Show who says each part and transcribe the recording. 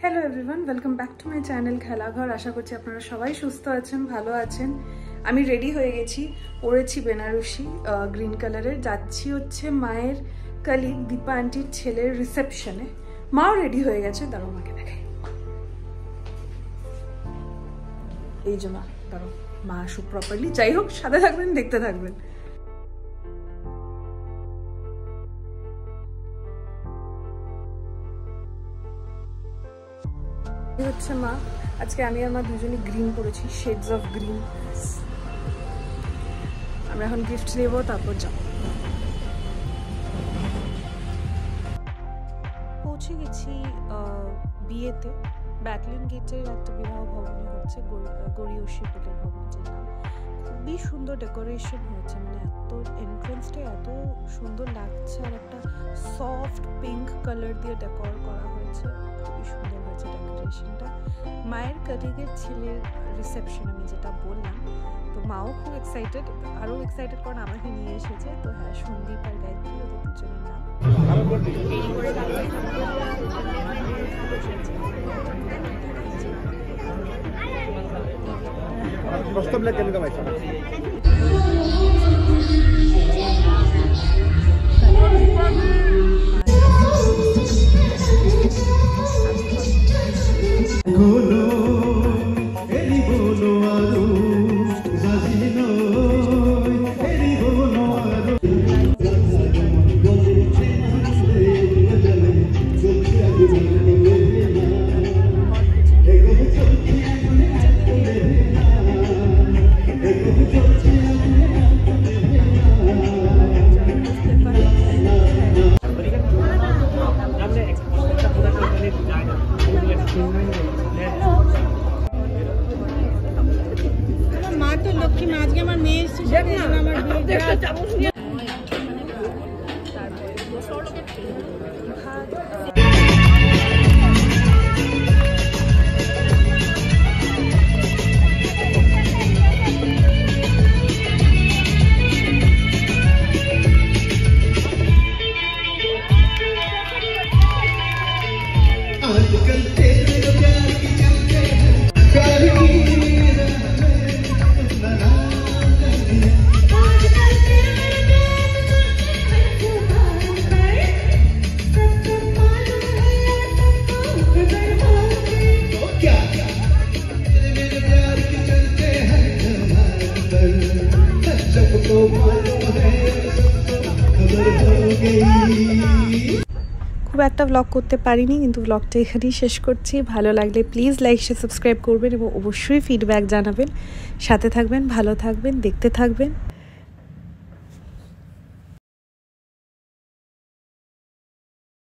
Speaker 1: Hello everyone, welcome back to my channel Khelaghar. আশা করছি আপনারা সবাই সুস্থ আছেন, ভালো আছেন। আমি রেডি হয়ে গেছি, পরেছি বেনারসি গ্রিন কালারের। যাচ্ছি হচ্ছে মায়ের কলিগ দীপা আন্টির ছেলের রিসেপশনে। মাও রেডি হয়ে গেছে, দাঁড়ো মাকে দেখাই। এই যে মা, দাঁড়ো, মা আসুক প্রপারলি। যাই হোক, সাথে থাকবেন, দেখতে থাকবেন। হচ্ছে মা, আজকে আমি আর মা দুজনই গ্রিন পরেছি, শেডস অফ গ্রিন। আমরা এখন গিফট নেবো, তারপর যাব। পৌঁছে গেছি বিয়েতে। ব্যাটলিন গেটের একটা বিবাহ ভবনে হচ্ছে, গড়িয়সী বলে ভবনটির নাম। খুবই সুন্দর ডেকোরেশন হয়েছে, মানে এত এন্ট্রেন্সটা এত সুন্দর লাগছে, আর একটা সফট পিঙ্ক কালার দিয়ে ডেকোর করা হয়েছে। খুবই সুন্দর হয়েছে ডেকোরেশনটা। মায়ের কলিগের ছেলের রিসেপশন আমি যেটা বললাম, তো মাও খুব এক্সাইটেড, আরও এক্সাইটেড কারণ আমাকে নিয়ে এসেছে। তো হ্যাঁ, সন্দীপ আর গায়ত্রী ওদের দুজনের নাম।
Speaker 2: প্রস্তাবটা কেন ভাই সারা
Speaker 1: খুব একটা ব্লগ করতে পারিনি, কিন্তু ব্লগটা এখানেই শেষ করছি। ভালো লাগলে প্লিজ লাইক শেয়ার সাবস্ক্রাইব করবেন এবং অবশ্যই ফিডব্যাক জানাবেন। সাথে থাকবেন, ভালো থাকবেন, দেখতে থাকবেন।